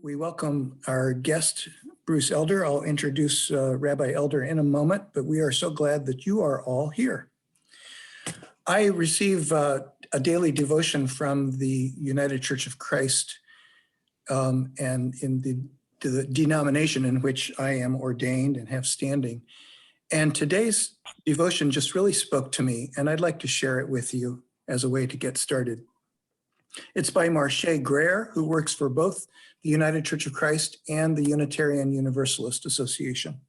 We welcome our guest, Bruce Elder. I'll introduce Rabbi Elder in a moment, but we are so glad that you are all here. I receive a daily devotion from the United Church of Christ and in the denomination in which I am ordained and have standing. And today's devotion just really spoke to me, and I'd like to share it with you as a way to get started. It's by Marche Greer, who works for both the United Church of Christ and the Unitarian Universalist Association.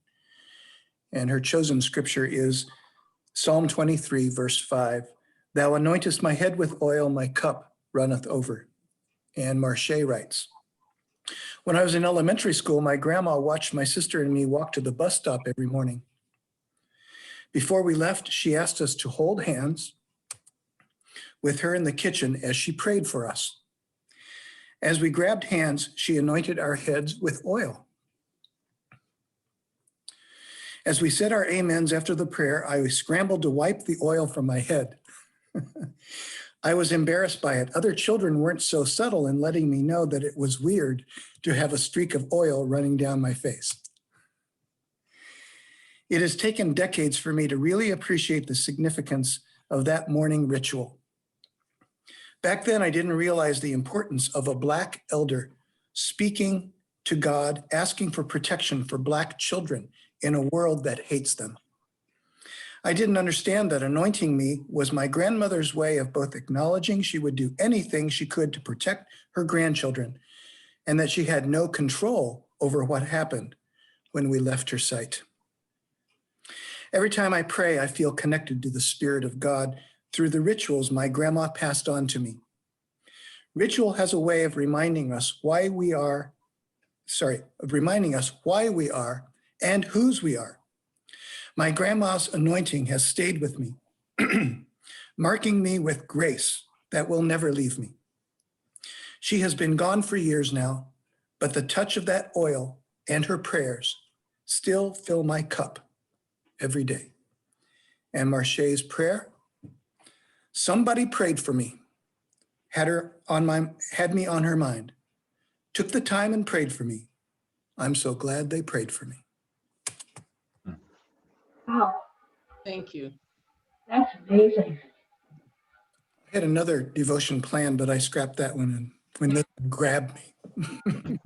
And her chosen scripture is Psalm 23, verse 5. Thou anointest my head with oil, my cup runneth over. And Marche writes, when I was in elementary school, my grandma watched my sister and me walk to the bus stop every morning. Before we left, she asked us to hold hands with her in the kitchen as she prayed for us. As we grabbed hands, she anointed our heads with oil. As we said our amens after the prayer, I scrambled to wipe the oil from my head. I was embarrassed by it. Other children weren't so subtle in letting me know that it was weird to have a streak of oil running down my face. It has taken decades for me to really appreciate the significance of that morning ritual. Back then, I didn't realize the importance of a Black elder speaking to God, asking for protection for Black children in a world that hates them. I didn't understand that anointing me was my grandmother's way of both acknowledging she would do anything she could to protect her grandchildren, and that she had no control over what happened when we left her sight. Every time I pray, I feel connected to the Spirit of God through the rituals my grandma passed on to me. Ritual has a way of reminding us why we are and whose we are. My grandma's anointing has stayed with me, marking me with grace that will never leave me. She has been gone for years now, but the touch of that oil and her prayers still fill my cup every day. And Marche's prayer, somebody prayed for me, had me on her mind, took the time and prayed for me. I'm so glad they prayed for me. Wow. Thank you. That's amazing. I had another devotion planned, but I scrapped that one when this grabbed me.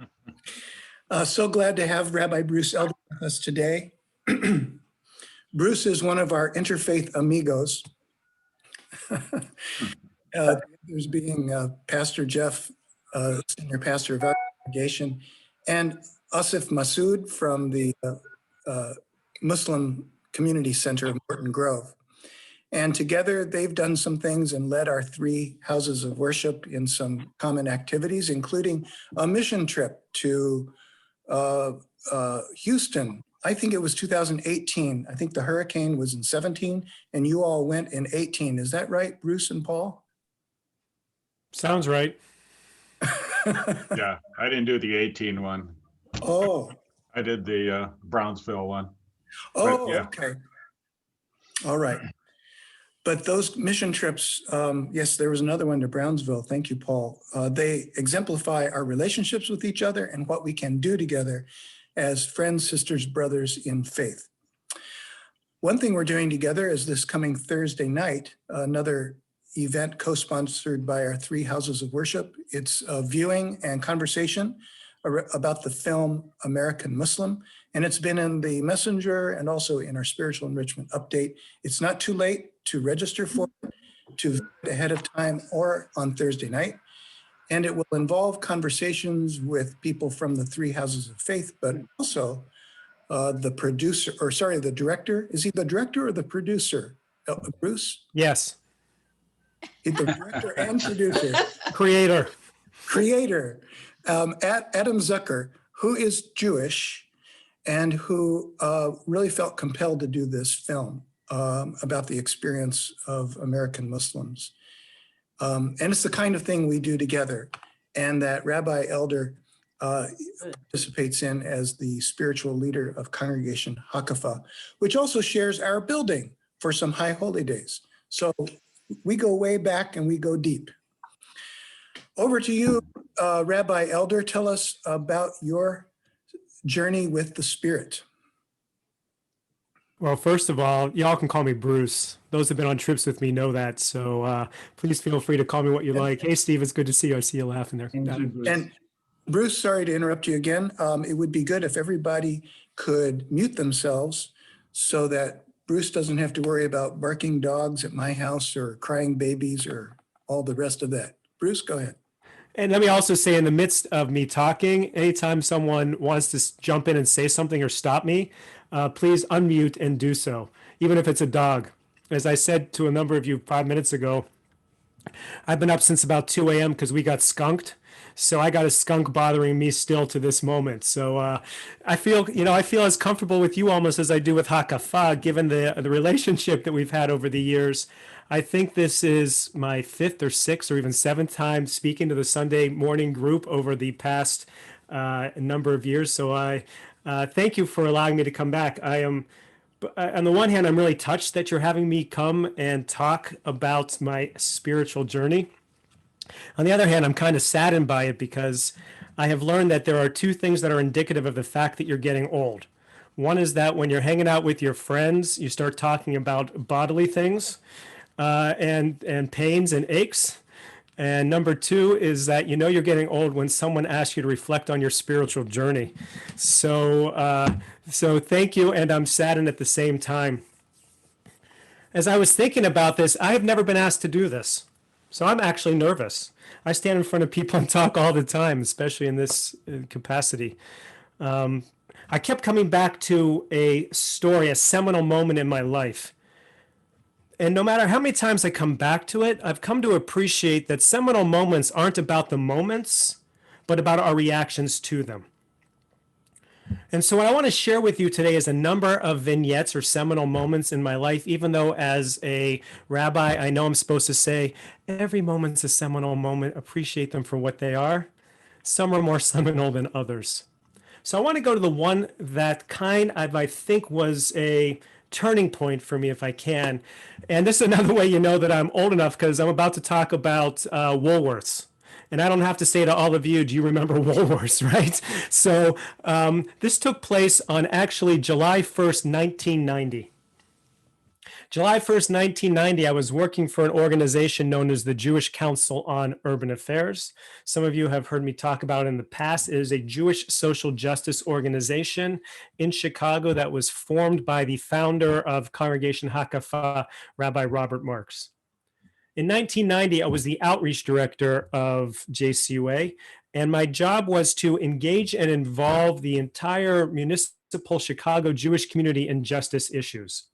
So glad to have Rabbi Bruce Elder with us today. Bruce is one of our interfaith amigos. There's being Pastor Jeff, senior pastor of our congregation, and Asif Masood from the Muslim Community Center of Morton Grove. And together they've done some things and led our 3 houses of worship in some common activities, including a mission trip to Houston. I think it was 2018. I think the hurricane was in 17 and you all went in 18. Is that right, Bruce and Paul? Sounds right. Yeah, I didn't do the 18 one. Oh. I did the Brownsville one. Oh, yeah. Okay. All right. But those mission trips, yes, there was another one to Brownsville. Thank you, Paul. They exemplify our relationships with each other and what we can do together as friends, sisters, brothers in faith. One thing we're doing together is this coming Thursday night, another event co-sponsored by our 3 houses of worship. It's a viewing and conversation about the film American Muslim, and it's been in the Messenger and also in our Spiritual Enrichment update. It's not too late to register for it, to view it ahead of time or on Thursday night. And it will involve conversations with people from the 3 houses of faith, but also the director. Is he the director or the producer? Bruce? Yes. He's the director and producer. Creator. Adam Zucker, who is Jewish and who really felt compelled to do this film about the experience of American Muslims. And it's the kind of thing we do together and that Rabbi Elder participates in as the spiritual leader of Congregation Hakafa, which also shares our building for some high holy days. So we go way back and we go deep. Over to you, Rabbi Elder. Tell us about your journey with the Spirit. Well, first of all, y'all can call me Bruce. Those who've been on trips with me know that. So please feel free to call me what you like. Hey, Steve, it's good to see you. I see you laughing there. And Bruce, sorry to interrupt you again. It would be good if everybody could mute themselves so that Bruce doesn't have to worry about barking dogs at my house or crying babies or all the rest of that. Bruce, go ahead. And let me also say, in the midst of me talking, anytime someone wants to jump in and say something or stop me, please unmute and do so, even if it's a dog. As I said to a number of you 5 minutes ago, I've been up since about 2 a.m. because we got skunked. So I got a skunk bothering me still to this moment. So I feel as comfortable with you almost as I do with Hakafa, given the relationship that we've had over the years. I think this is my 5th or 6th or even 7th time speaking to the Sunday morning group over the past number of years. So I thank you for allowing me to come back. I am, on the one hand, I'm really touched that you're having me come and talk about my spiritual journey. On the other hand, I'm kind of saddened by it because I have learned that there are 2 things that are indicative of the fact that you're getting old. One is that when you're hanging out with your friends, you start talking about bodily things and pains and aches. And number 2 is that you're getting old when someone asks you to reflect on your spiritual journey. So thank you, and I'm saddened at the same time. As I was thinking about this, I have never been asked to do this. So I'm actually nervous. I stand in front of people and talk all the time, especially in this capacity. I kept coming back to a story, a seminal moment in my life. And no matter how many times I come back to it, I've come to appreciate that seminal moments aren't about the moments, but about our reactions to them. And so what I want to share with you today is a number of vignettes or seminal moments in my life, even though as a rabbi, I know I'm supposed to say, every moment's a seminal moment, appreciate them for what they are. Some are more seminal than others. So I want to go to the one that I think was a turning point for me, if I can. And this is another way you know that I'm old enough, because I'm about to talk about Woolworths. And I don't have to say to all of you, do you remember Woolworths, right? So this took place on actually July 1st, 1990. July 1st, 1990, I was working for an organization known as the Jewish Council on Urban Affairs. Some of you have heard me talk about it in the past. It is a Jewish social justice organization in Chicago that was formed by the founder of Congregation Hakafa, Rabbi Robert Marks. In 1990, I was the outreach director of JCUA, and my job was to engage and involve the entire municipal Chicago Jewish community in justice issues.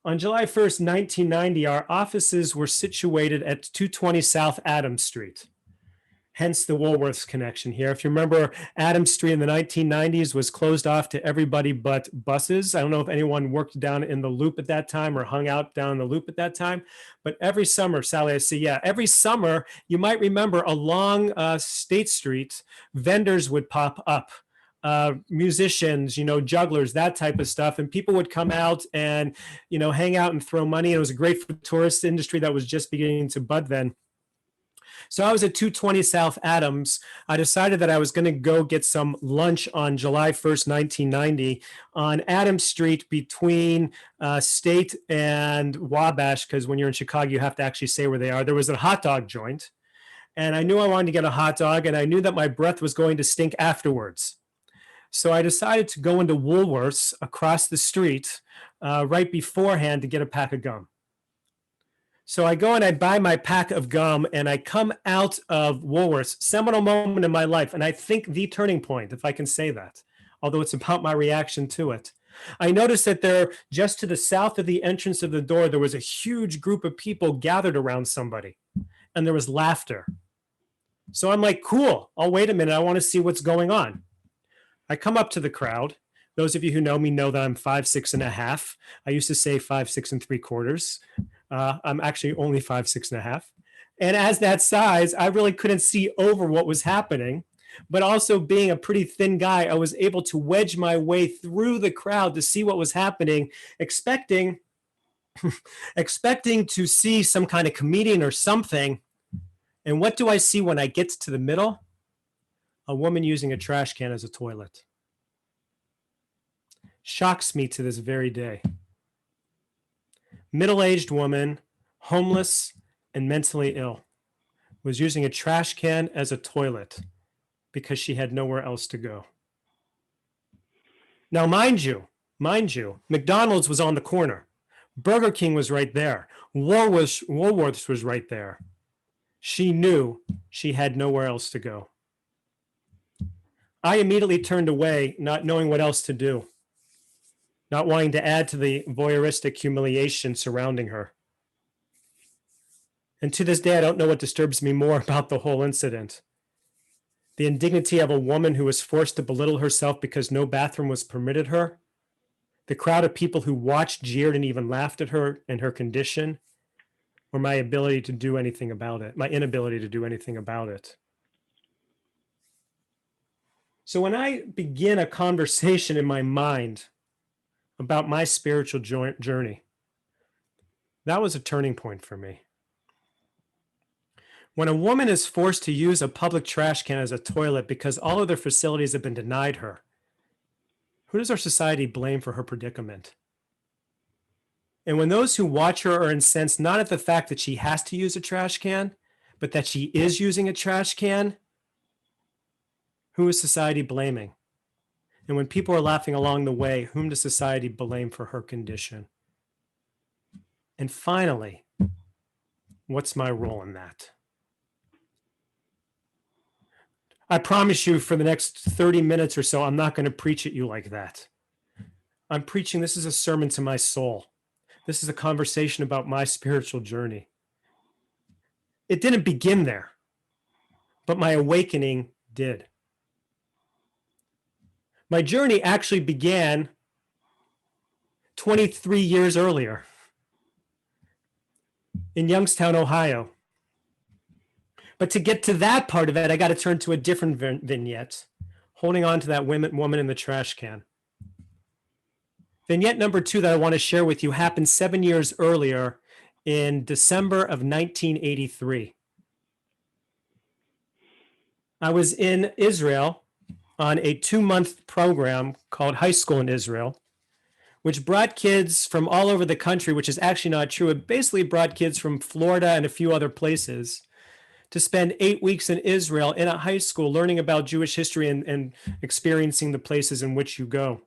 On July 1st, 1990, our offices were situated at 220 South Adams Street. Hence the Woolworths connection here. If you remember, Adams Street in the 1990s was closed off to everybody but buses. I don't know if anyone worked down in the Loop at that time or hung out down in the Loop at that time, but every summer, Sally, I see, every summer, you might remember along State Street, vendors would pop up. Musicians, jugglers, that type of stuff. And people would come out and, hang out and throw money. It was a great tourist industry that was just beginning to bud then. So I was at 220 South Adams. I decided that I was going to go get some lunch on July 1st, 1990 on Adams Street between State and Wabash, because when you're in Chicago, you have to actually say where they are. There was a hot dog joint, and I knew I wanted to get a hot dog, and I knew that my breath was going to stink afterwards. So I decided to go into Woolworths across the street right beforehand to get a pack of gum. So I go and I buy my pack of gum, and I come out of Woolworths, seminal moment in my life, and I think the turning point, if I can say that, although it's about my reaction to it. I noticed that there, just to the south of the entrance of the door, there was a huge group of people gathered around somebody, and there was laughter. So I'm like, cool, I'll wait a minute, I want to see what's going on. I come up to the crowd. Those of you who know me know that I'm 5'6.5". I used to say 5'6 3/4". I'm actually only 5'6.5". And as that size, I really couldn't see over what was happening. But also being a pretty thin guy, I was able to wedge my way through the crowd to see what was happening, expecting to see some kind of comedian or something. And what do I see when I get to the middle? A woman using a trash can as a toilet. Shocks me to this very day. Middle-aged woman, homeless and mentally ill, was using a trash can as a toilet because she had nowhere else to go. Now, mind you, McDonald's was on the corner. Burger King was right there. Woolworths was right there. She knew she had nowhere else to go. I immediately turned away, not knowing what else to do, not wanting to add to the voyeuristic humiliation surrounding her. And to this day, I don't know what disturbs me more about the whole incident. The indignity of a woman who was forced to belittle herself because no bathroom was permitted her, the crowd of people who watched, jeered, and even laughed at her and her condition, or my inability to do anything about it. So when I begin a conversation in my mind about my spiritual journey, that was a turning point for me. When a woman is forced to use a public trash can as a toilet because all other facilities have been denied her, who does our society blame for her predicament? And when those who watch her are incensed not at the fact that she has to use a trash can, but that she is using a trash can, who is society blaming? And when people are laughing along the way, whom does society blame for her condition? And finally, what's my role in that? I promise you for the next 30 minutes or so, I'm not going to preach at you like that. I'm preaching, this is a sermon to my soul. This is a conversation about my spiritual journey. It didn't begin there, but my awakening did. My journey actually began 23 years earlier in Youngstown, Ohio. But to get to that part of it, I got to turn to a different vignette, holding on to that woman in the trash can. Vignette number 2 that I want to share with you happened 7 years earlier in December of 1983. I was in Israel on a 2-month program called High School in Israel, which brought kids from all over the country, which is actually not true. It basically brought kids from Florida and a few other places to spend 8 weeks in Israel in a high school learning about Jewish history and experiencing the places in which you go.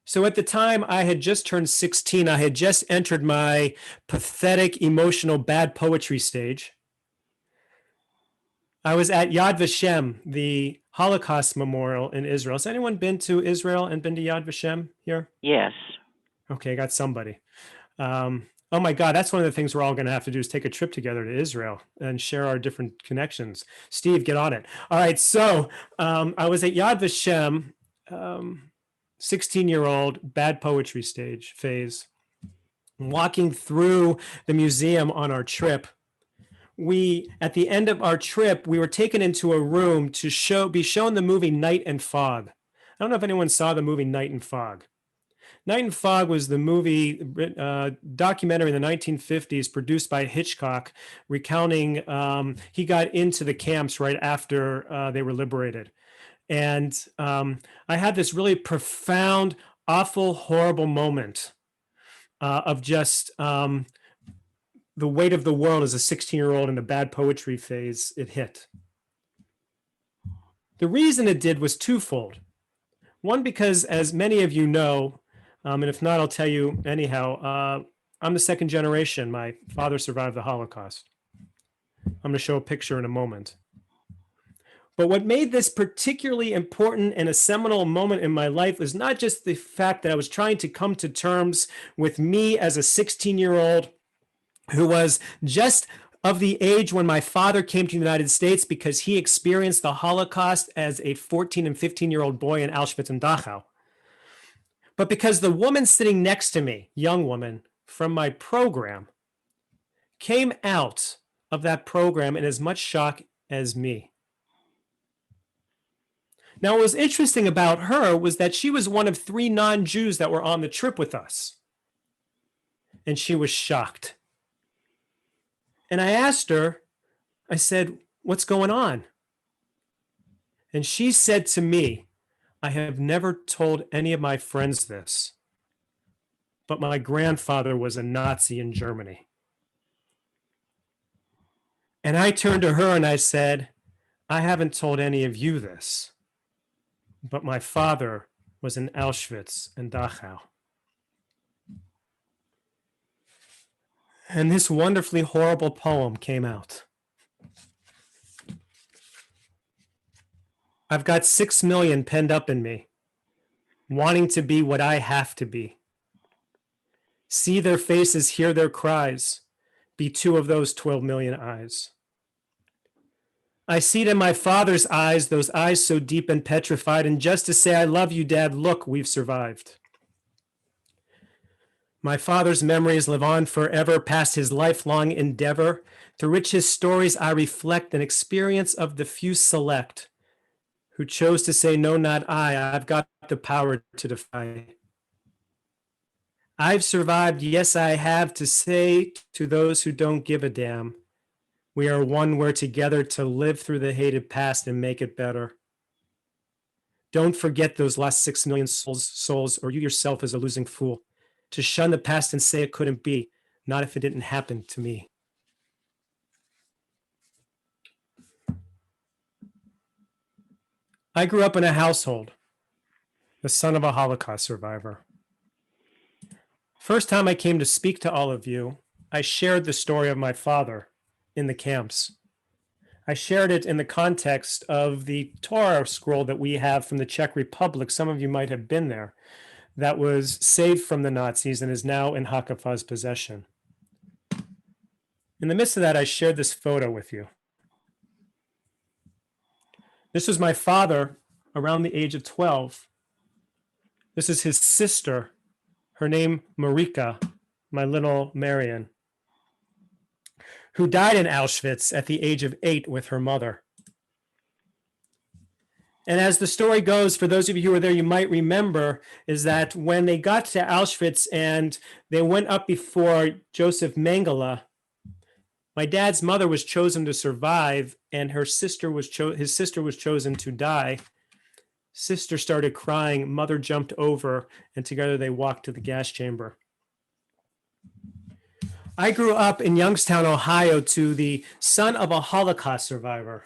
So at the time, I had just turned 16. I had just entered my pathetic, emotional, bad poetry stage. I was at Yad Vashem, the Holocaust Memorial in Israel. Has anyone been to Israel and been to Yad Vashem here? Yes. Okay, I got somebody. Oh my God, that's one of the things we're all going to have to do is take a trip together to Israel and share our different connections. Steve, get on it. All right, so I was at Yad Vashem, 16-year-old, bad poetry phase, walking through the museum on our trip. At the end of our trip, we were taken into a room to be shown the movie Night and Fog. I don't know if anyone saw the movie Night and Fog. Night and Fog was the movie documentary in the 1950s produced by Hitchcock, recounting he got into the camps right after they were liberated. And I had this really profound, awful, horrible moment of just the weight of the world as a 16-year-old in the bad poetry phase. It hit. The reason it did was twofold. One, because as many of you know, and if not, I'll tell you anyhow, I'm the second generation. My father survived the Holocaust. I'm going to show a picture in a moment. But what made this particularly important and a seminal moment in my life was not just the fact that I was trying to come to terms with me as a 16-year-old who was just of the age when my father came to the United States because he experienced the Holocaust as a 14 and 15-year-old boy in Auschwitz and Dachau. But because the woman sitting next to me, young woman from my program, came out of that program in as much shock as me. Now, what was interesting about her was that she was one of 3 non-Jews that were on the trip with us. And she was shocked. And I asked her, I said, "What's going on?" And she said to me, "I have never told any of my friends this, but my grandfather was a Nazi in Germany." And I turned to her and I said, "I haven't told any of you this, but my father was in Auschwitz and Dachau." And this wonderfully horrible poem came out. I've got 6 million penned up in me, wanting to be what I have to be. See their faces, hear their cries, be 2 of those 12 million eyes. I see it in my father's eyes, those eyes so deep and petrified, and just to say, "I love you, Dad, look, we've survived." My father's memories live on forever past his lifelong endeavor, through which his stories I reflect an experience of the few select who chose to say, "No, not I, I've got the power to defy." I've survived, yes, I have, to say to those who don't give a damn, we are one, we're together to live through the hated past and make it better. Don't forget those last 6 million souls, or you yourself as a losing fool, to shun the past and say it couldn't be, not if it didn't happen to me. I grew up in a household, the son of a Holocaust survivor. First time I came to speak to all of you, I shared the story of my father in the camps. I shared it in the context of the Torah scroll that we have from the Czech Republic. Some of you might have been there. That was saved from the Nazis and is now in Hakafa's possession. In the midst of that, I shared this photo with you. This was my father around the age of 12. This is his sister, her name Marika, my little Marion, who died in Auschwitz at the age of 8 with her mother. And as the story goes, for those of you who were there, you might remember, is that when they got to Auschwitz and they went up before Joseph Mengele, my dad's mother was chosen to survive, and his sister was chosen to die. Sister started crying, mother jumped over, and together they walked to the gas chamber. I grew up in Youngstown, Ohio, to the son of a Holocaust survivor,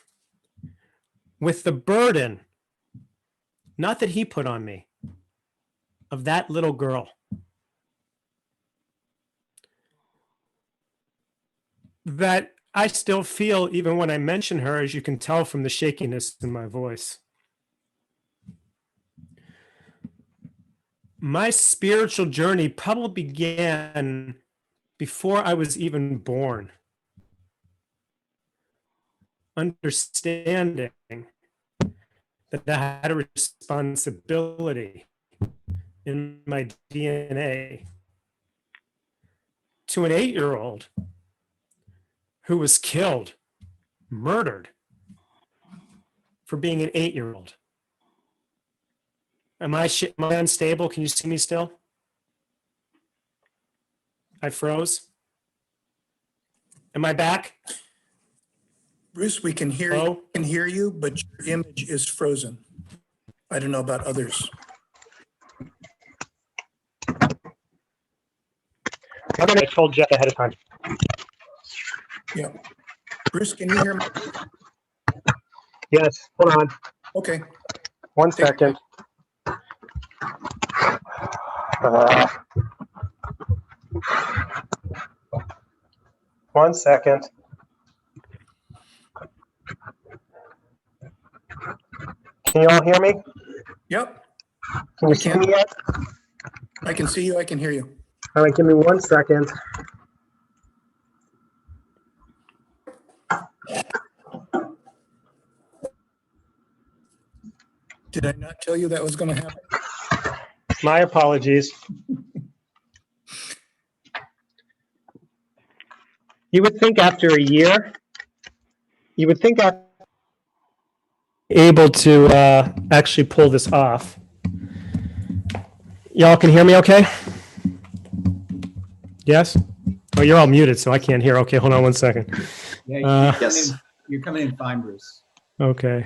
with the burden, not that he put on me, of that little girl. That I still feel even when I mention her, as you can tell from the shakiness in my voice. My spiritual journey probably began before I was even born. Understanding that I had a responsibility in my DNA to an 8-year-old who was killed, murdered for being an 8-year-old. Am I unstable? Can you see me still? I froze. Am I back? Bruce, we can hear Hello? you, but your image is frozen. I don't know about others. I told Jeff ahead of time. Yeah. Bruce, can you hear me? Yes, hold on. Okay. 1 second. One second. Can you all hear me? Yep. Can you see me yet? I can see you. I can hear you. All right, give me 1 second. Did I not tell you that was going to happen? My apologies. You would think after a year, able to actually pull this off. Y'all can hear me okay? Yes? Oh, you're all muted, so I can't hear. Okay, hold on 1 second. Yes. You're coming in fine, Bruce. Okay.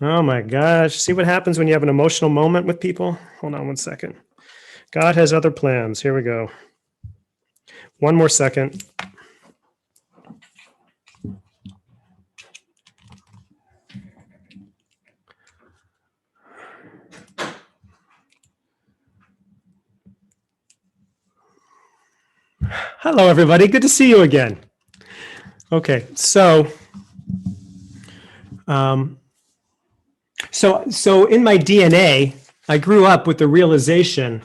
Oh my gosh. See what happens when you have an emotional moment with people? Hold on one second. God has other plans. Here we go. One more second. Hello, everybody. Good to see you again. Okay, so in my DNA, I grew up with the realization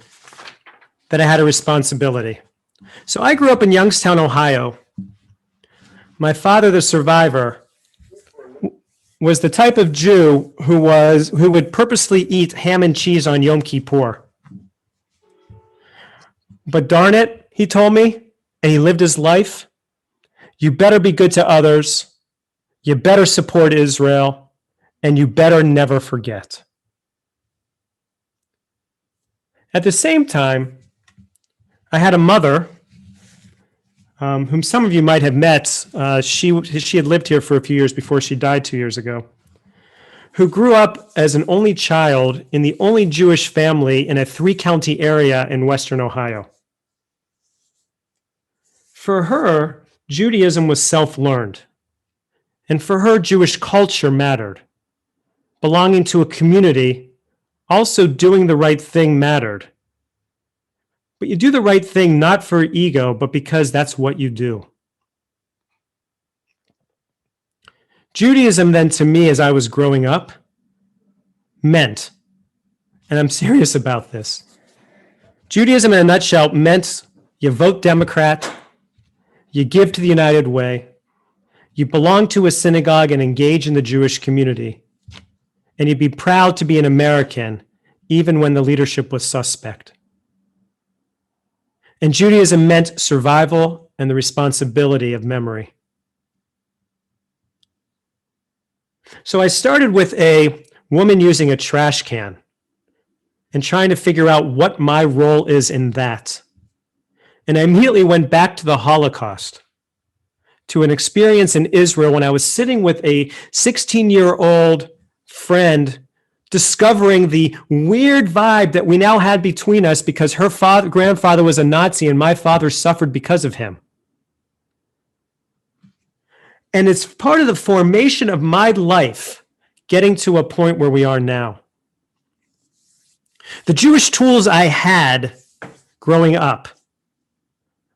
that I had a responsibility. So I grew up in Youngstown, Ohio. My father, the survivor, was the type of Jew who would purposely eat ham and cheese on Yom Kippur. But darn it, he told me, and he lived his life, you better be good to others, you better support Israel, and you better never forget. At the same time, I had a mother whom some of you might have met. She had lived here for a few years before she died 2 years ago, who grew up as an only child in the only Jewish family in a 3-county area in Western Ohio. For her, Judaism was self-learned. And for her, Jewish culture mattered. Belonging to a community, also doing the right thing mattered. But you do the right thing not for ego, but because that's what you do. Judaism then to me as I was growing up meant, and I'm serious about this, Judaism in a nutshell meant you vote Democrat, you give to the United Way, you belong to a synagogue and engage in the Jewish community, and you'd be proud to be an American even when the leadership was suspect. And Judaism meant survival and the responsibility of memory. So I started with a woman using a trash can and trying to figure out what my role is in that. And I immediately went back to the Holocaust, to an experience in Israel when I was sitting with a 16-year-old friend discovering the weird vibe that we now had between us because her grandfather was a Nazi and my father suffered because of him. And it's part of the formation of my life getting to a point where we are now. The Jewish tools I had growing up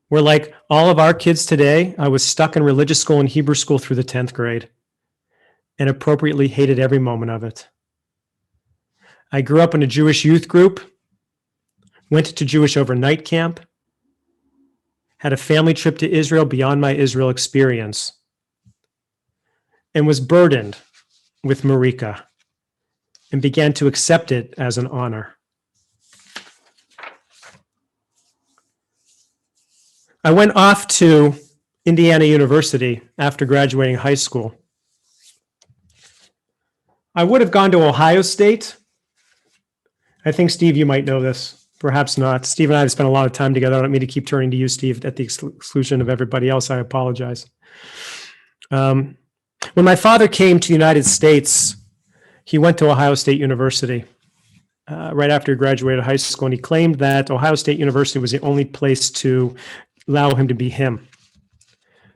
were like all of our kids today. I was stuck in religious school and Hebrew school through the 10th grade and appropriately hated every moment of it. I grew up in a Jewish youth group, went to Jewish overnight camp, had a family trip to Israel beyond my Israel experience, and was burdened with Marika and began to accept it as an honor. I went off to Indiana University after graduating high school. I would have gone to Ohio State. I think, Steve, you might know this. Perhaps not. Steve and I have spent a lot of time together. I don't mean to keep turning to you, Steve, at the exclusion of everybody else. I apologize. When my father came to the United States, he went to Ohio State University right after he graduated high school, and he claimed that Ohio State University was the only place to allow him to be him.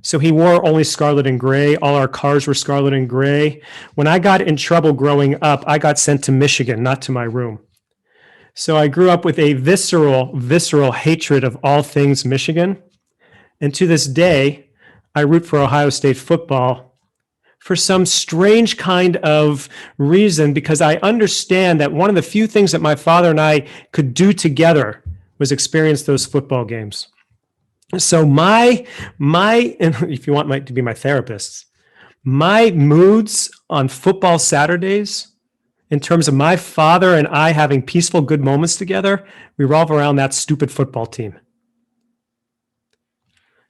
So he wore only scarlet and gray. All our cars were scarlet and gray. When I got in trouble growing up, I got sent to Michigan, not to my room. So I grew up with a visceral hatred of all things Michigan. And to this day, I root for Ohio State football for some strange kind of reason, because I understand that one of the few things that my father and I could do together was experience those football games. So my, and if you want to be my therapist, my moods on football Saturdays, in terms of my father and I having peaceful, good moments together, revolve around that stupid football team.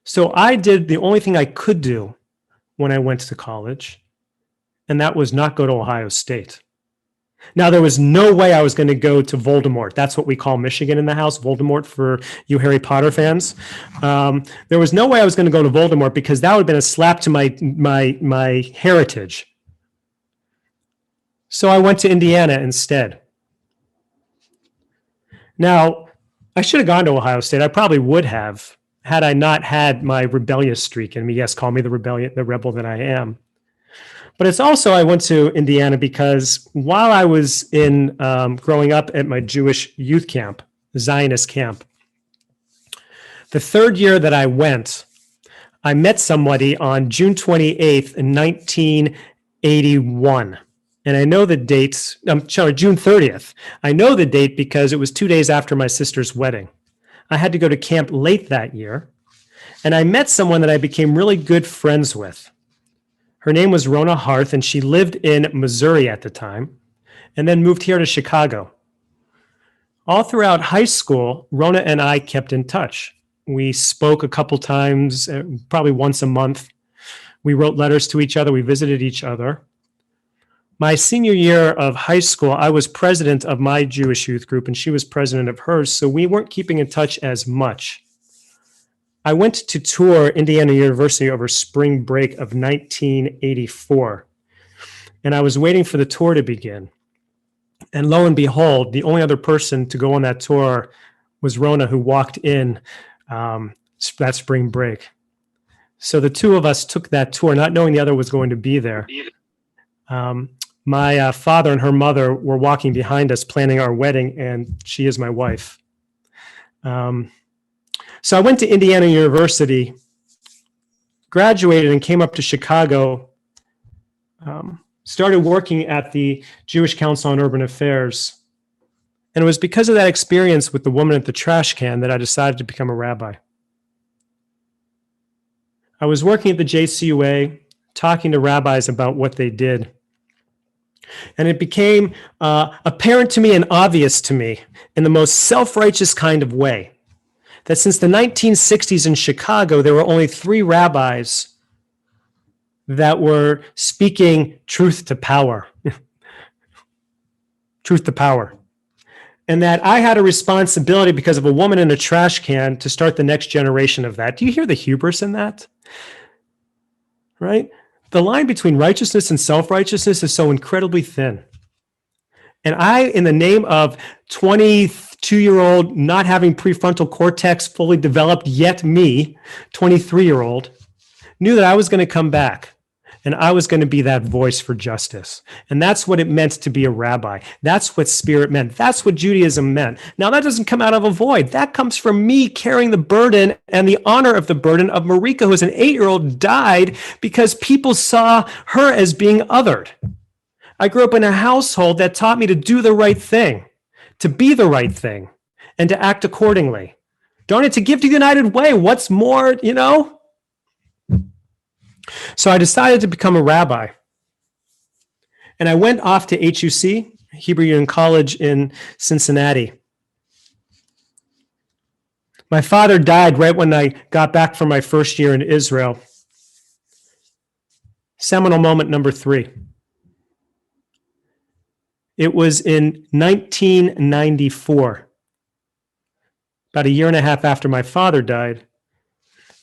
So I did the only thing I could do when I went to college, and that was not go to Ohio State. Now, there was no way I was going to go to Voldemort. That's what we call Michigan in the house, Voldemort for you Harry Potter fans. There was no way I was going to go to Voldemort because that would have been a slap to my heritage. So I went to Indiana instead. Now, I should have gone to Ohio State. I probably would have had I not had my rebellious streak in me. Yes, call me the rebel that I am. But it's also, I went to Indiana because while I was in growing up at my Jewish youth camp, Zionist camp, the third year that I went, I met somebody on June 28th in 1981. And I know the dates, I'm sorry, June 30th. I know the date because it was 2 days after my sister's wedding. I had to go to camp late that year. And I met someone that I became really good friends with. Her name was Rona Harth, and she lived in Missouri at the time, and then moved here to Chicago. All throughout high school, Rona and I kept in touch. We spoke a couple times, probably once a month. We wrote letters to each other. We visited each other. My senior year of high school, I was president of my Jewish youth group, and she was president of hers, so we weren't keeping in touch as much. I went to tour Indiana University over spring break of 1984, and I was waiting for the tour to begin. And lo and behold, the only other person to go on that tour was Rona, who walked in that spring break. So the two of us took that tour, not knowing the other was going to be there. My father and her mother were walking behind us planning our wedding, and she is my wife. So I went to Indiana University, graduated, and came up to Chicago, started working at the Jewish Council on Urban Affairs. And it was because of that experience with the woman at the trash can that I decided to become a rabbi. I was working at the JCUA, talking to rabbis about what they did. And it became apparent to me and obvious to me in the most self-righteous kind of way that since the 1960s in Chicago, there were only 3 rabbis that were speaking truth to power. Truth to power. And that I had a responsibility because of a woman in a trash can to start the next generation of that. Do you hear the hubris in that? Right? The line between righteousness and self-righteousness is so incredibly thin. And I, in the name of 22-year-old not having prefrontal cortex fully developed yet me, 23-year-old, knew that I was going to come back and I was going to be that voice for justice. And that's what it meant to be a rabbi. That's what spirit meant. That's what Judaism meant. Now, that doesn't come out of a void. That comes from me carrying the burden and the honor of the burden of Marika, who was an 8-year-old, died because people saw her as being othered. I grew up in a household that taught me to do the right thing, to be the right thing, and to act accordingly. Darn it, to give to the United Way. What's more, you know? So I decided to become a rabbi. And I went off to HUC, Hebrew Union College in Cincinnati. My father died right when I got back from my first year in Israel. Seminal moment number 3. It was in 1994, about a year and a half after my father died,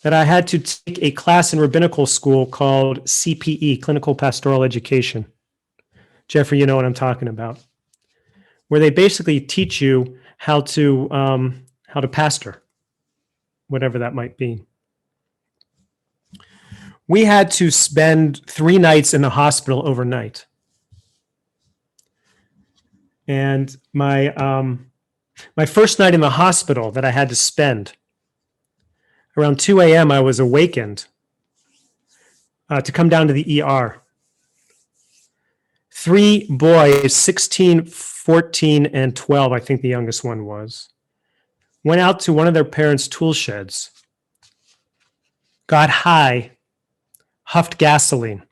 that I had to take a class in rabbinical school called CPE, Clinical Pastoral Education. Jeffrey, you know what I'm talking about, where they basically teach you how to pastor, whatever that might be. We had to spend 3 nights in the hospital overnight. And my first night in the hospital that I had to spend, around 2 a.m., I was awakened to come down to the ER. 3 boys, 16, 14, and 12, I think the youngest one was, went out to one of their parents' tool sheds, got high, huffed gasoline.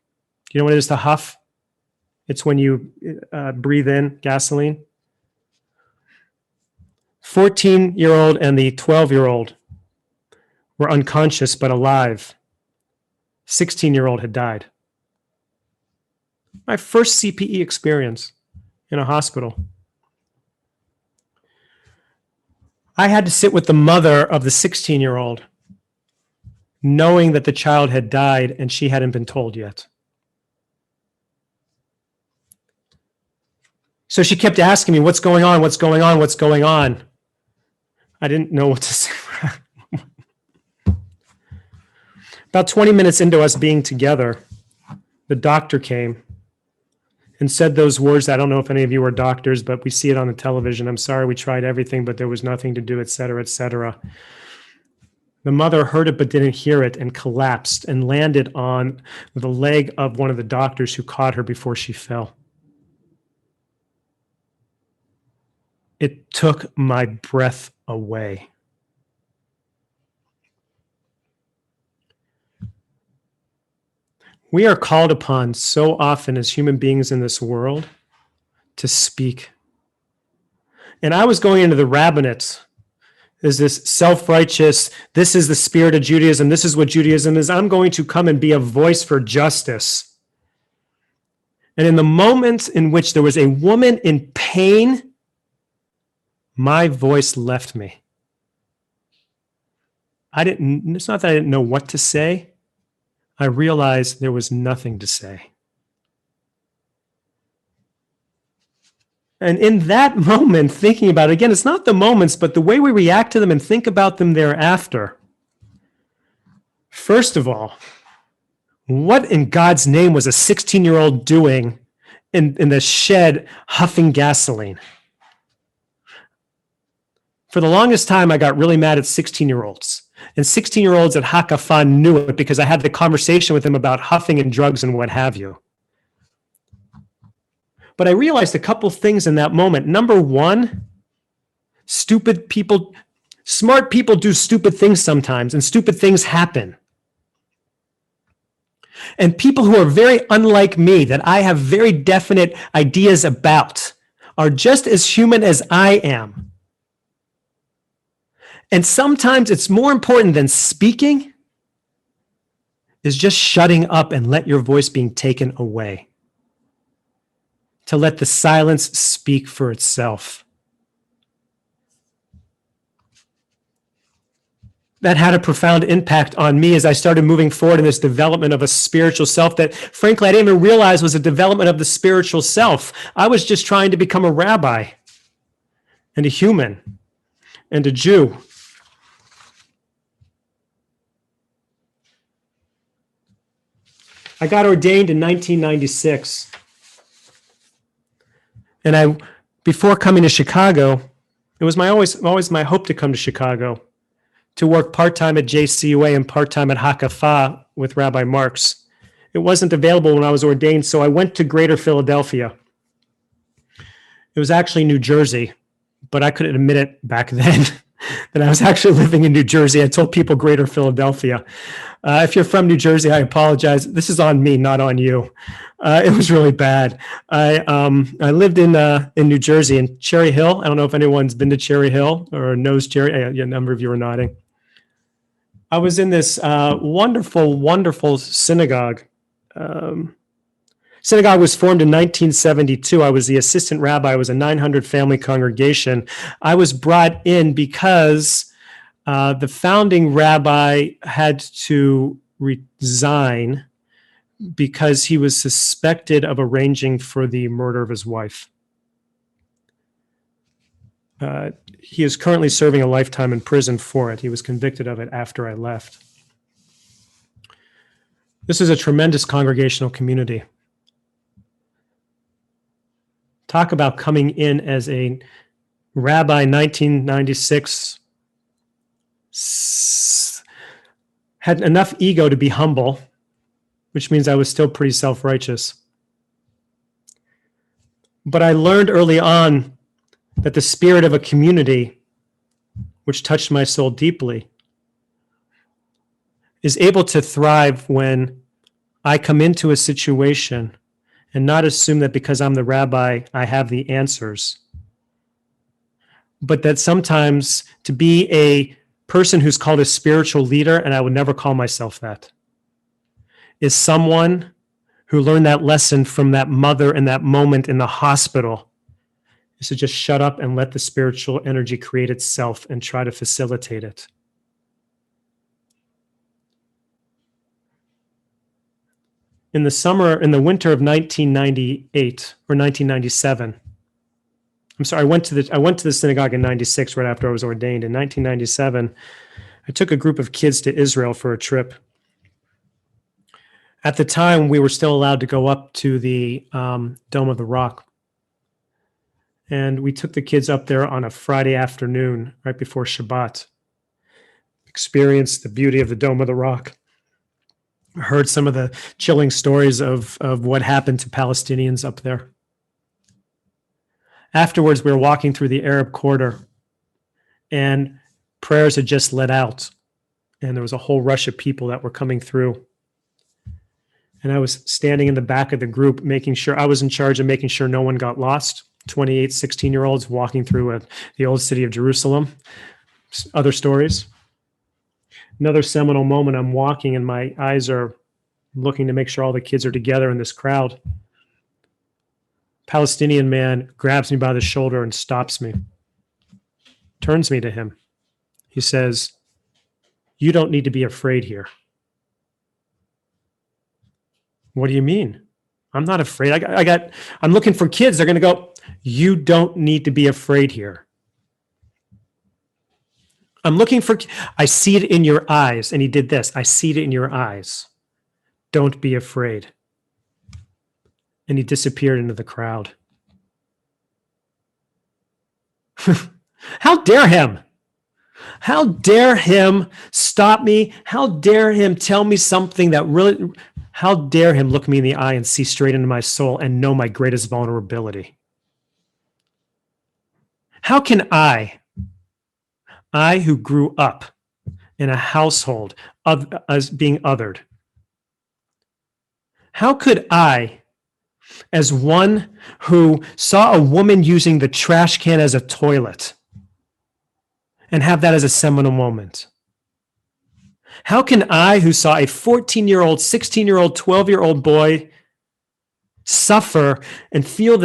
You know what it is to huff? It's when you breathe in gasoline. 14-year-old and the 12-year-old were unconscious but alive. 16-year-old had died. My first CPE experience in a hospital. I had to sit with the mother of the 16-year-old, knowing that the child had died and she hadn't been told yet. So she kept asking me, what's going on? What's going on? What's going on? I didn't know what to say. About 20 minutes into us being together, the doctor came and said those words. I don't know if any of you are doctors, but we see it on the television. I'm sorry, we tried everything, but there was nothing to do, et cetera, et cetera. The mother heard it but didn't hear it and collapsed and landed on the leg of one of the doctors who caught her before she fell. It took my breath away. We are called upon so often as human beings in this world to speak. And I was going into the rabbinate as this self-righteous, this is the spirit of Judaism, this is what Judaism is. I'm going to come and be a voice for justice. And in the moment in which there was a woman in pain, my voice left me. It's not that I didn't know what to say. I realized there was nothing to say. And in that moment, thinking about it, again, it's not the moments, but the way we react to them and think about them thereafter. First of all, what in God's name was a 16-year-old doing in the shed huffing gasoline? For the longest time, I got really mad at 16-year-olds. And 16-year-olds at Hakafan knew it because I had the conversation with them about huffing and drugs and what have you. But I realized a couple things in that moment. Number one, smart people do stupid things sometimes, and stupid things happen. And people who are very unlike me, that I have very definite ideas about, are just as human as I am. And sometimes it's more important than speaking is just shutting up and let your voice being taken away. To let the silence speak for itself. That had a profound impact on me as I started moving forward in this development of a spiritual self that, frankly, I didn't even realize was a development of the spiritual self. I was just trying to become a rabbi and a human and a Jew. I got ordained in 1996. And before coming to Chicago, it was always my hope to come to Chicago, to work part-time at JCUA and part-time at Hakafa with Rabbi Marks. It wasn't available when I was ordained, so I went to Greater Philadelphia. It was actually New Jersey, but I couldn't admit it back then that I was actually living in New Jersey. I told people Greater Philadelphia. If you're from New Jersey, I apologize. This is on me, not on you. It was really bad. I lived in New Jersey, in Cherry Hill. I don't know if anyone's been to Cherry Hill or knows Cherry. A number of you are nodding. I was in this wonderful, wonderful synagogue. Synagogue was formed in 1972. I was the assistant rabbi. It was a 900 family congregation. I was brought in because the founding rabbi had to resign because he was suspected of arranging for the murder of his wife. He is currently serving a lifetime in prison for it. He was convicted of it after I left. This is a tremendous congregational community. Talk about coming in as a rabbi, 1996, had enough ego to be humble, which means I was still pretty self-righteous. But I learned early on that the spirit of a community, which touched my soul deeply, is able to thrive when I come into a situation and not assume that because I'm the rabbi, I have the answers. But that sometimes to be a person who's called a spiritual leader, and I would never call myself that, is someone who learned that lesson from that mother in that moment in the hospital is to just shut up and let the spiritual energy create itself and try to facilitate it. In the winter of 1998 or 1997, I'm sorry, I went to the synagogue in 96, right after I was ordained. In 1997, I took a group of kids to Israel for a trip. At the time, we were still allowed to go up to the Dome of the Rock. And we took the kids up there on a Friday afternoon, right before Shabbat. Experienced the beauty of the Dome of the Rock. Heard some of the chilling stories of what happened to Palestinians up there. Afterwards, we were walking through the Arab quarter, and prayers had just let out, and there was a whole rush of people that were coming through. And I was standing in the back of the group, making sure I was in charge of making sure no one got lost. 28, 16-year-olds walking through the old city of Jerusalem. Other stories. Another seminal moment, I'm walking and my eyes are looking to make sure all the kids are together in this crowd. Palestinian man grabs me by the shoulder and stops me, turns me to him. He says, "You don't need to be afraid here." What do you mean? I'm not afraid. I'm looking for kids. They're going to go, "You don't need to be afraid here." I see it in your eyes. And he did this. I see it in your eyes. Don't be afraid. And he disappeared into the crowd. How dare him? How dare him stop me? How dare him tell me something that really, how dare him look me in the eye and see straight into my soul and know my greatest vulnerability? How can I who grew up in a household as being othered, how could I, as one who saw a woman using the trash can as a toilet, and have that as a seminal moment? How can I, who saw a 14-year-old, 16-year-old, 12-year-old boy suffer and feel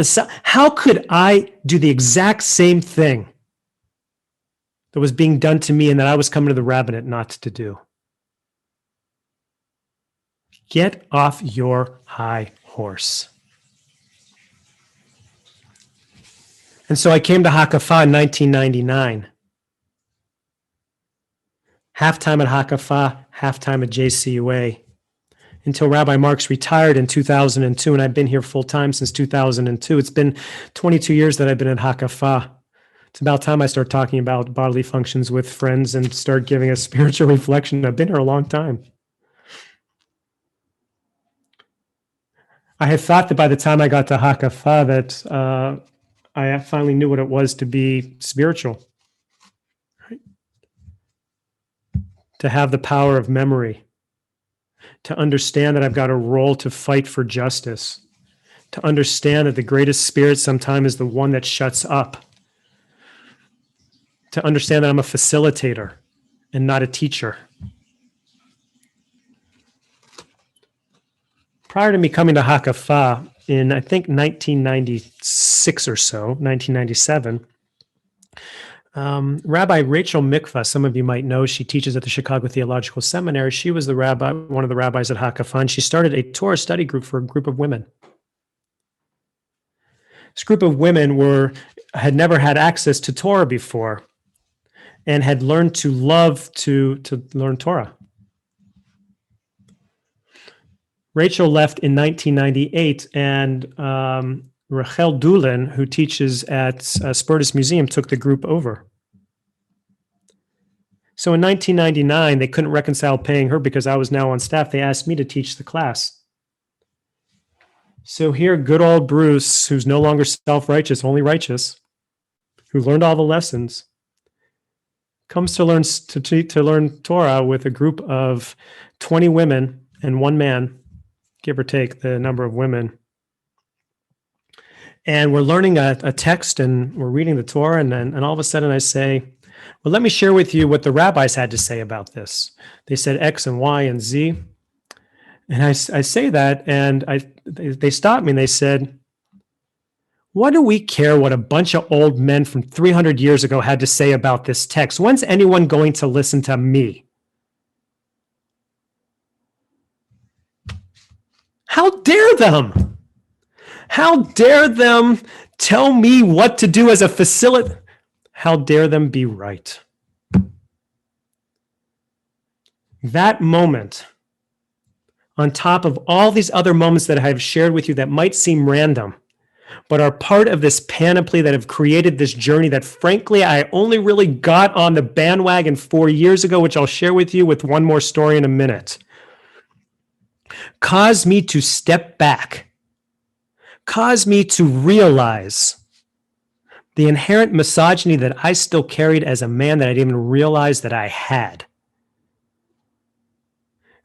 how could I do the exact same thing that was being done to me and that I was coming to the rabbinate not to do? Get off your high horse. And so I came to Hakafa in 1999. Halftime at Hakafa, halftime at JCUA, until Rabbi Marks retired in 2002, and I've been here full time since 2002. It's been 22 years that I've been at Hakafa. It's about time I start talking about bodily functions with friends and start giving a spiritual reflection. I've been here a long time. I had thought that by the time I got to Hakafa that I finally knew what it was to be spiritual. To have the power of memory, to understand that I've got a role to fight for justice, to understand that the greatest spirit sometimes is the one that shuts up, to understand that I'm a facilitator and not a teacher. Prior to me coming to Hakafa in, I think, 1996 or so, 1997, Rabbi Rachel Mikva, some of you might know, she teaches at the Chicago Theological Seminary. She was one of the rabbis at Hakafa, and she started a Torah study group for a group of women. This group of women had never had access to Torah before and had learned to love to learn Torah. Rachel left in 1998, and Rachel Doolin, who teaches at Spertus Museum, took the group over. So in 1999, they couldn't reconcile paying her because I was now on staff. They asked me to teach the class. So here, good old Bruce, who's no longer self-righteous, only righteous, who learned all the lessons, comes to learn Torah with a group of 20 women and one man, give or take the number of women. And we're learning a text and we're reading the Torah, and all of a sudden I say, well, let me share with you what the rabbis had to say about this. They said X and Y and Z. And I say that, and they stopped me and they said, What do we care what a bunch of old men from 300 years ago had to say about this text? When's anyone going to listen to me? How dare them? How dare them tell me what to do as a facilitator? How dare them be right? That moment, on top of all these other moments that I have shared with you that might seem random, but are part of this panoply that have created this journey that, frankly, I only really got on the bandwagon 4 years ago, which I'll share with you with one more story in a minute, caused me to step back, caused me to realize the inherent misogyny that I still carried as a man that I didn't even realize that I had.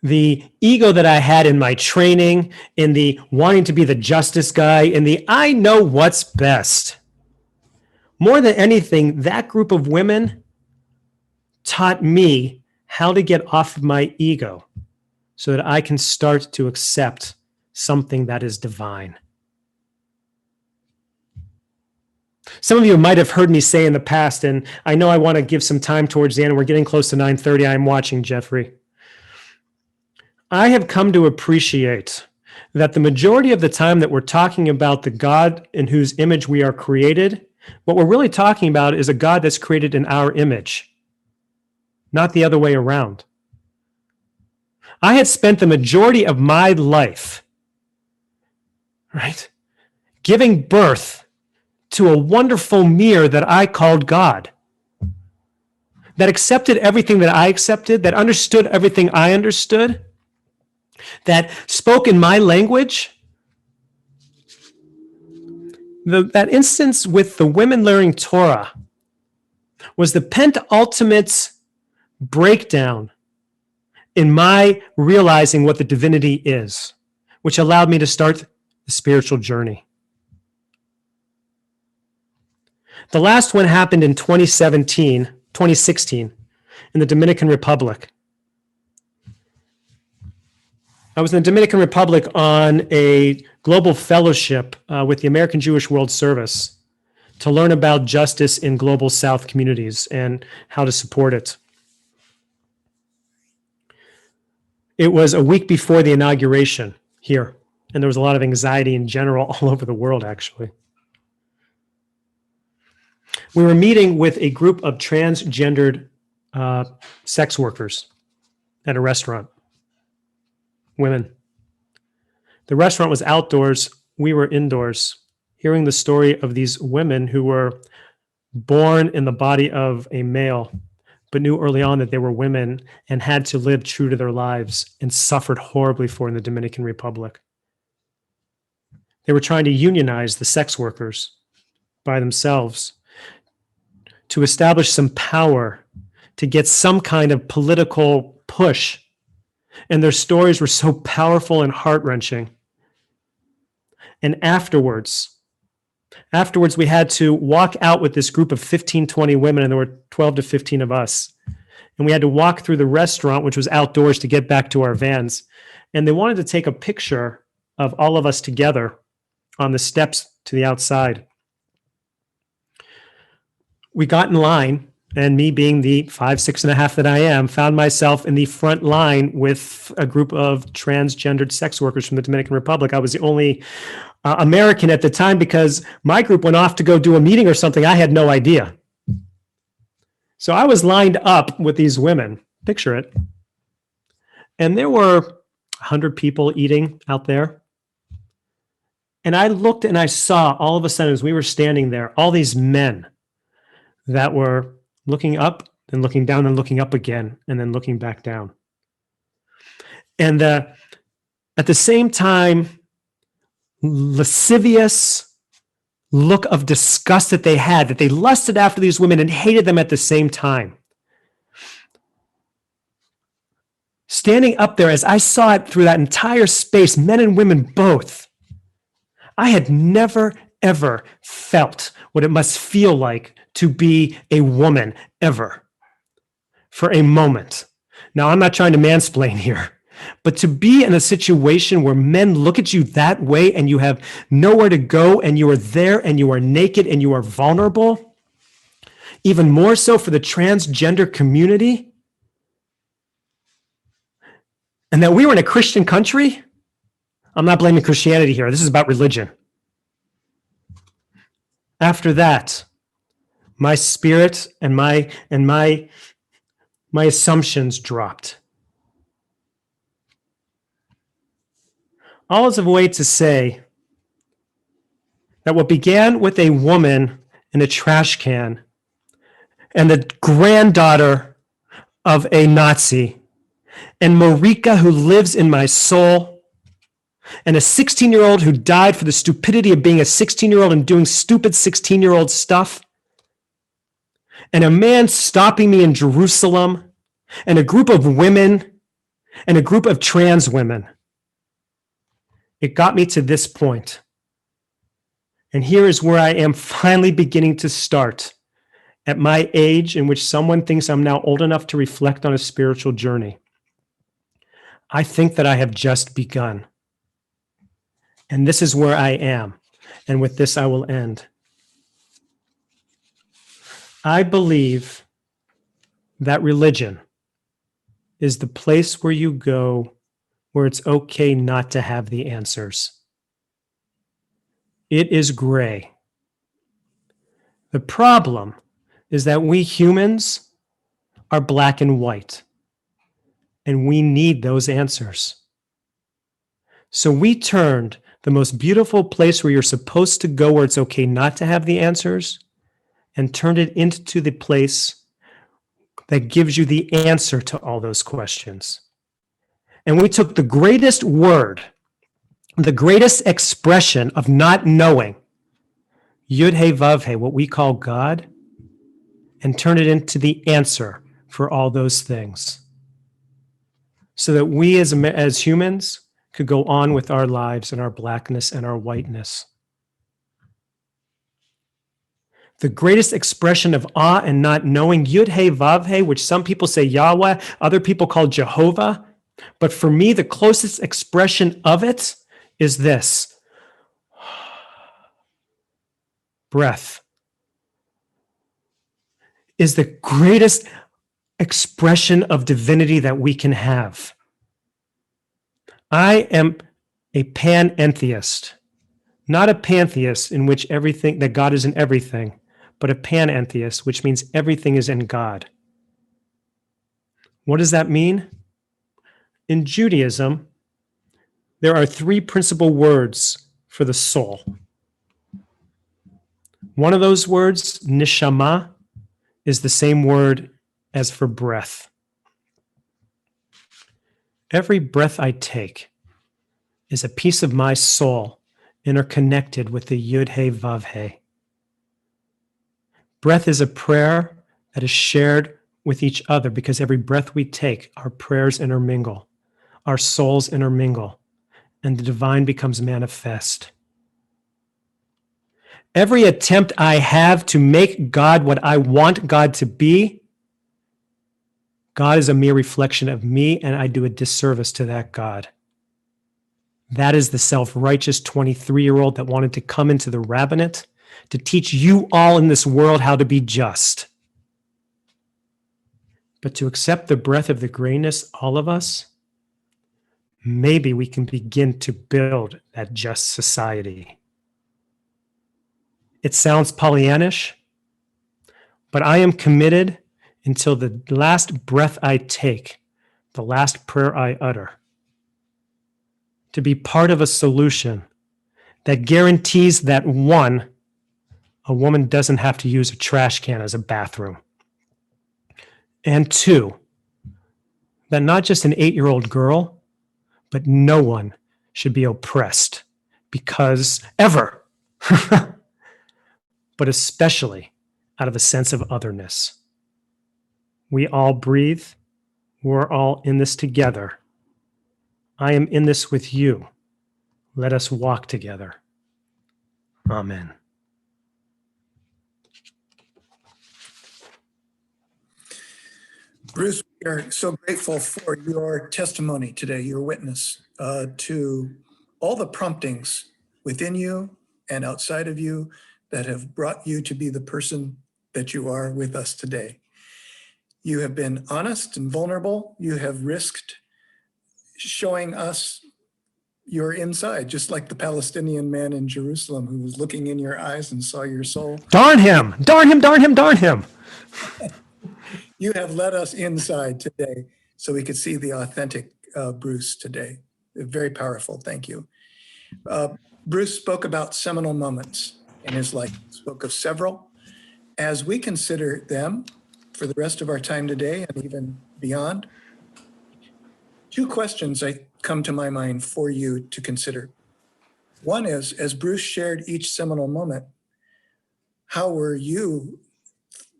The ego that I had in my training, in the wanting to be the justice guy, in the I know what's best. More than anything, that group of women taught me how to get off of my ego so that I can start to accept something that is divine. Some of you might have heard me say in the past, and I know I want to give some time towards the end. We're getting close to 9:30. I'm watching, Jeffrey. I have come to appreciate that the majority of the time that we're talking about the God in whose image we are created, what we're really talking about is a God that's created in our image, not the other way around. I had spent the majority of my life, right, giving birth to a wonderful mirror that I called God, that accepted everything that I accepted, that understood everything I understood, that spoke in my language. That instance with the women learning Torah was the penultimate breakdown in my realizing what the divinity is, which allowed me to start the spiritual journey. The last one happened in 2016 in the Dominican Republic. I was in the Dominican Republic on a global fellowship with the American Jewish World Service to learn about justice in global South communities and how to support it. It was a week before the inauguration here, and there was a lot of anxiety in general all over the world, actually. We were meeting with a group of transgendered sex workers at a restaurant. Women. The restaurant was outdoors. We were indoors, hearing the story of these women who were born in the body of a male, but knew early on that they were women and had to live true to their lives and suffered horribly for in the Dominican Republic. They were trying to unionize the sex workers by themselves to establish some power, to get some kind of political push. And their stories were so powerful and heart-wrenching. And afterwards, we had to walk out with this group of 15, 20 women, and there were 12 to 15 of us. And we had to walk through the restaurant, which was outdoors, to get back to our vans. And they wanted to take a picture of all of us together on the steps to the outside. We got in line, and me being the 5', 6.5" that I am, found myself in the front line with a group of transgendered sex workers from the Dominican Republic. I was the only American at the time because my group went off to go do a meeting or something. I had no idea. So I was lined up with these women. Picture it. And there were 100 people eating out there. And I looked and I saw all of a sudden as we were standing there, all these men that were looking up and looking down and looking up again and then looking back down. And at the same time, lascivious look of disgust that they had, that they lusted after these women and hated them at the same time. Standing up there as I saw it through that entire space, men and women both, I had never, ever felt what it must feel like to be a woman ever for a moment. Now, I'm not trying to mansplain here, But to be in a situation where men look at you that way and you have nowhere to go and you are there and you are naked and you are vulnerable, even more so for the transgender community, and that we were in a Christian country, I'm not blaming Christianity here. This is about religion. After that, my spirit and my assumptions dropped. All is a way to say that what began with a woman in a trash can and the granddaughter of a Nazi, and Marika, who lives in my soul, and a 16-year-old who died for the stupidity of being a 16-year-old and doing stupid 16-year-old stuff, and a man stopping me in Jerusalem, and a group of women, and a group of trans women. It got me to this point. And here is where I am finally beginning to start at my age, in which someone thinks I'm now old enough to reflect on a spiritual journey. I think that I have just begun. And this is where I am. And with this, I will end. I believe that religion is the place where you go where it's okay not to have the answers. It is gray. The problem is that we humans are black and white, and we need those answers. So we turned the most beautiful place where you're supposed to go where it's okay not to have the answers and turned it into the place that gives you the answer to all those questions. And we took the greatest word, the greatest expression of not knowing, Yud He Vav He, what we call God, and turned it into the answer for all those things. So that we as humans could go on with our lives and our blackness and our whiteness. The greatest expression of awe and not knowing, Yud He Vav He, which some people say Yahweh, other people call Jehovah. But for me, the closest expression of it is this. Breath is the greatest expression of divinity that we can have. I am a panentheist, not a pantheist in which everything, that God is in everything, but a panentheist, which means everything is in God. What does that mean? In Judaism, there are three principal words for the soul. One of those words, neshama, is the same word as for breath. Every breath I take is a piece of my soul interconnected with the Yud He Vav He. Breath is a prayer that is shared with each other because every breath we take, our prayers intermingle, our souls intermingle, and the divine becomes manifest. Every attempt I have to make God what I want God to be, God is a mere reflection of me, and I do a disservice to that God. That is the self-righteous 23-year-old that wanted to come into the rabbinate to teach you all in this world how to be just. But to accept the breath of the grayness, all of us, maybe we can begin to build that just society. It sounds Pollyannish, but I am committed until the last breath I take, the last prayer I utter, to be part of a solution that guarantees that, one, a woman doesn't have to use a trash can as a bathroom, and two, that not just an 8-year-old girl, but no one should be oppressed because ever, but especially out of a sense of otherness. We all breathe. We're all in this together. I am in this with you. Let us walk together. Amen. Bruce, We are so grateful for your testimony today, your witness to all the promptings within you and outside of you that have brought you to be the person that you are with us today. You have been honest and vulnerable. You have risked showing us your inside, just like the Palestinian man in Jerusalem who was looking in your eyes and saw your soul. Darn him, darn him, darn him, darn him. You have led us inside today so we could see the authentic Bruce today. Very powerful. Thank you. Bruce spoke about seminal moments in his life, spoke of several. As we consider them for the rest of our time today and even beyond, two questions come to my mind for you to consider. One is, as Bruce shared each seminal moment, how were you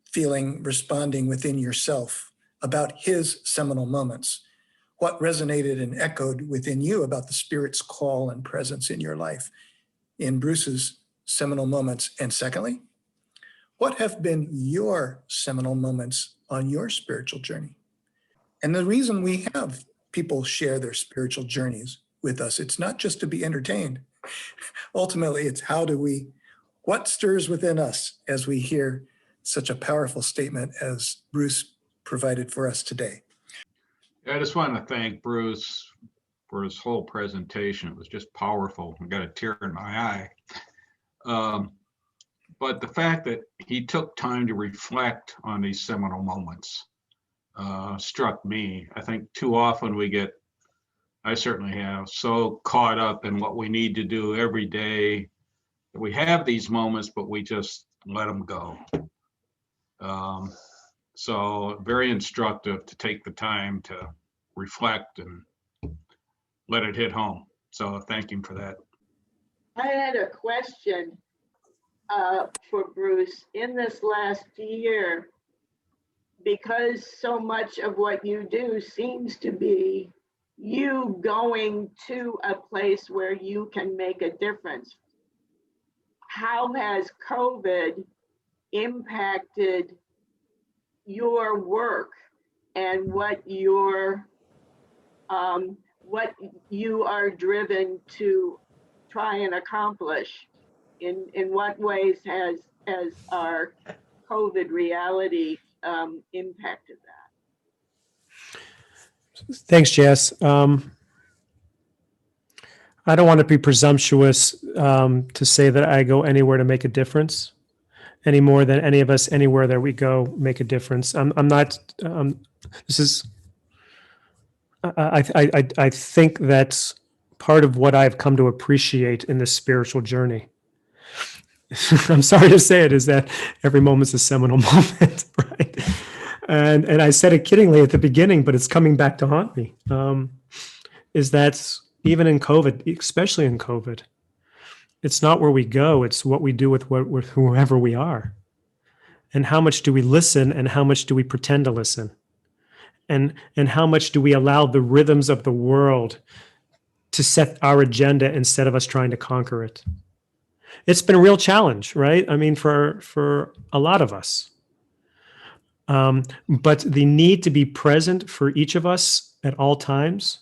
feeling, responding within yourself about his seminal moments? What resonated and echoed within you about the Spirit's call and presence in your life in Bruce's seminal moments? And secondly, what have been your seminal moments on your spiritual journey? And the reason we have people share their spiritual journeys with us, it's not just to be entertained. Ultimately, it's what stirs within us as we hear such a powerful statement as Bruce provided for us today. I just want to thank Bruce for his whole presentation. It was just powerful. I got a tear in my eye. But the fact that he took time to reflect on these seminal moments struck me. I think too often I certainly have, so caught up in what we need to do every day. We have these moments, but we just let them go. So very instructive to take the time to reflect and let it hit home. So thank him for that. I had a question for Bruce. In this last year, because so much of what you do seems to be you going to a place where you can make a difference, how has COVID impacted your work and what you are driven to try and accomplish? In what ways has our COVID reality impacted that? Thanks, Jess. I don't want to be presumptuous to say that I go anywhere to make a difference any more than any of us anywhere that we go make a difference. I'm not. This is. I think that's part of what I've come to appreciate in this spiritual journey. I'm sorry to say it, is that every moment's a seminal moment, right? And I said it kiddingly at the beginning, but it's coming back to haunt me. Is that even in COVID, especially in COVID, it's not where we go, it's what we do with whoever we are. And how much do we listen and how much do we pretend to listen? And how much do we allow the rhythms of the world to set our agenda instead of us trying to conquer it? It's been a real challenge, right? I mean, for a lot of us. But the need to be present for each of us at all times,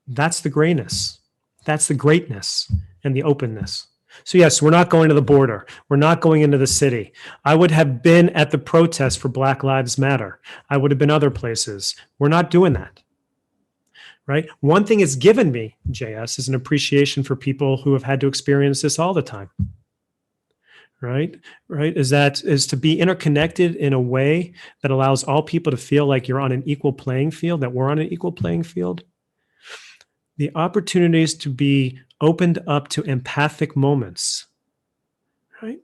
that's the grayness. That's the greatness and the openness. So yes, we're not going to the border. We're not going into the city. I would have been at the protest for Black Lives Matter. I would have been other places. We're not doing that. Right? One thing it's given me, JS, is an appreciation for people who have had to experience this all the time. Right? Is to be interconnected in a way that allows all people to feel like you're on an equal playing field, that we're on an equal playing field. The opportunities to be opened up to empathic moments, right?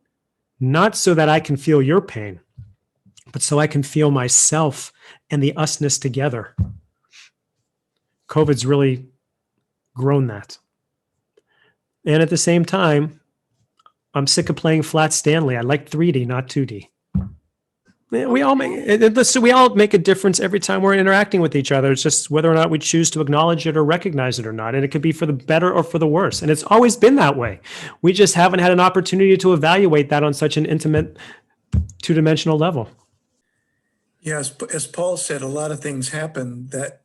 Not so that I can feel your pain, but so I can feel myself and the usness together. COVID's really grown that. And at the same time, I'm sick of playing flat Stanley. I like 3D, not 2D. We all make a difference every time we're interacting with each other. It's just whether or not we choose to acknowledge it or recognize it or not. And it could be for the better or for the worse. And it's always been that way. We just haven't had an opportunity to evaluate that on such an intimate, two-dimensional level. Yeah, as Paul said, a lot of things happen that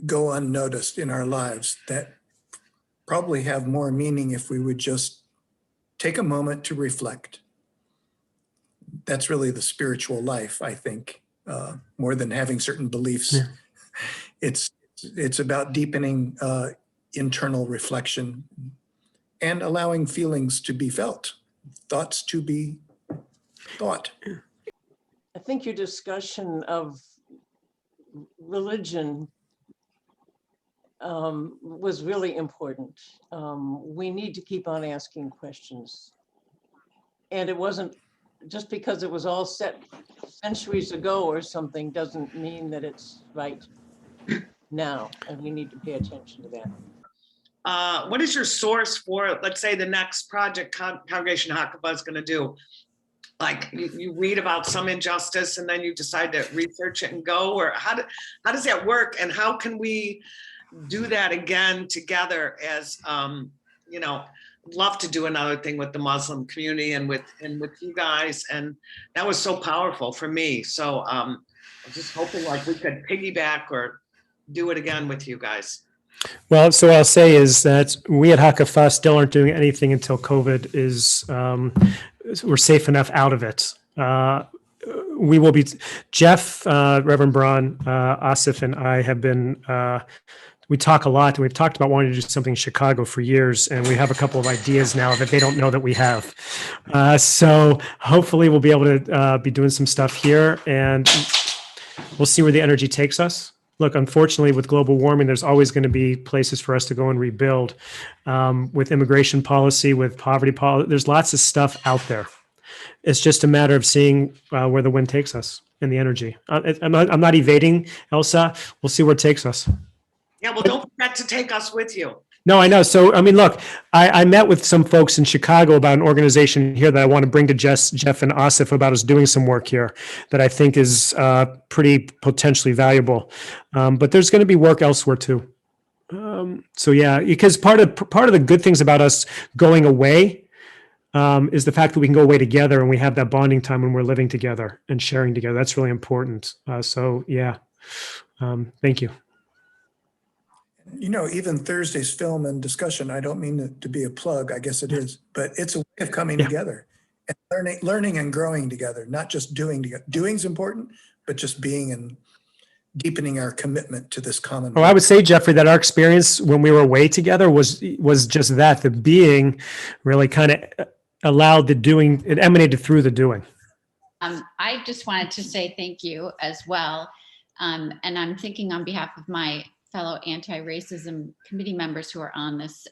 go unnoticed in our lives that probably have more meaning if we would just take a moment to reflect. That's really the spiritual life, I think, more than having certain beliefs. Yeah. It's about deepening internal reflection and allowing feelings to be felt, thoughts to be thought. I think your discussion of religion was really important. We need to keep on asking questions. And it wasn't, just because it was all set centuries ago or something doesn't mean that it's right now, and we need to pay attention to that. What is your source for, let's say, the next project Congregation Hakava is going to do? Like you read about some injustice and then you decide to research it and go, or how does that work? And how can we do that again together as, love to do another thing with the Muslim community and with you guys. And that was so powerful for me. So I'm just hoping like we could piggyback or do it again with you guys. Well, so what I'll say is that we at Hakafah still aren't doing anything until COVID is, we're safe enough out of it. We will be, Jeff, Reverend Braun, Asif, and I have been, we talk a lot, and we've talked about wanting to do something in Chicago for years, and we have a couple of ideas now that they don't know that we have. So hopefully we'll be able to be doing some stuff here, and we'll see where the energy takes us. Look, unfortunately, with global warming, there's always going to be places for us to go and rebuild. With immigration policy, with poverty policy, there's lots of stuff out there. It's just a matter of seeing where the wind takes us and the energy. I'm not evading, Elsa. We'll see where it takes us. Yeah, well, don't forget to take us with you. No, I know. So, I mean, look, I met with some folks in Chicago about an organization here that I want to bring to Jeff and Asif about us doing some work here that I think is pretty potentially valuable. But there's going to be work elsewhere too. So yeah, because part of the good things about us going away is the fact that we can go away together and we have that bonding time when we're living together and sharing together. That's really important. So yeah, thank you. Even Thursday's film and discussion, I don't mean it to be a plug, I guess it is, but it's a way of coming together and learning and growing together, not just doing together. Doing's important, but just being and deepening our commitment to this common. Oh, I would say, Jeffrey, that our experience when we were away together was just that. The being really kind of allowed the doing, it emanated through the doing. I just wanted to say thank you as well. And I'm thinking on behalf of my fellow anti-racism committee members who are on this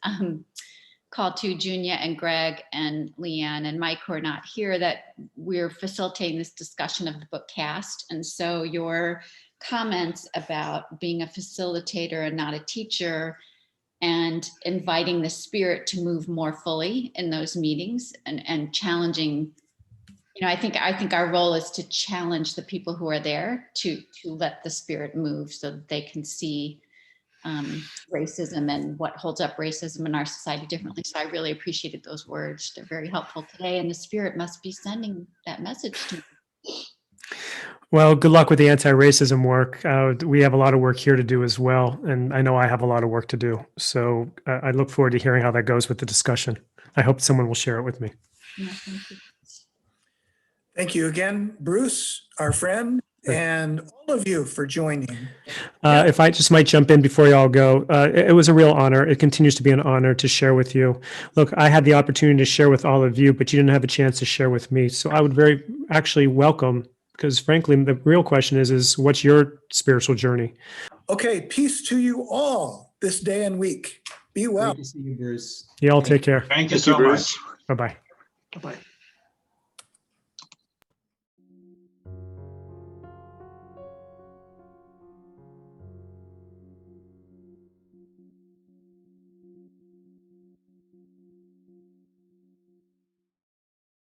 call to Junia and Greg and Leanne and Mike, who are not here, that we're facilitating this discussion of the book Cast. And so your comments about being a facilitator and not a teacher and inviting the spirit to move more fully in those meetings and challenging, I think our role is to challenge the people who are there to let the spirit move so that they can see racism and what holds up racism in our society differently. So I really appreciated those words. They're very helpful today, and the spirit must be sending that message to me. Well, good luck with the anti-racism work. We have a lot of work here to do as well, and I know I have a lot of work to do. So I look forward to hearing how that goes with the discussion. I hope someone will share it with me. Yeah, thank you. Thank you again, Bruce, our friend, and all of you for joining. If I just might jump in before you all go, it was a real honor. It continues to be an honor to share with you. Look, I had the opportunity to share with all of you, but you didn't have a chance to share with me. So I would very actually welcome, because frankly, the real question is what's your spiritual journey? Okay, peace to you all this day and week. Be well. Great to see you, Bruce. You all take care. Thank you so much. Bye-bye. Bye-bye.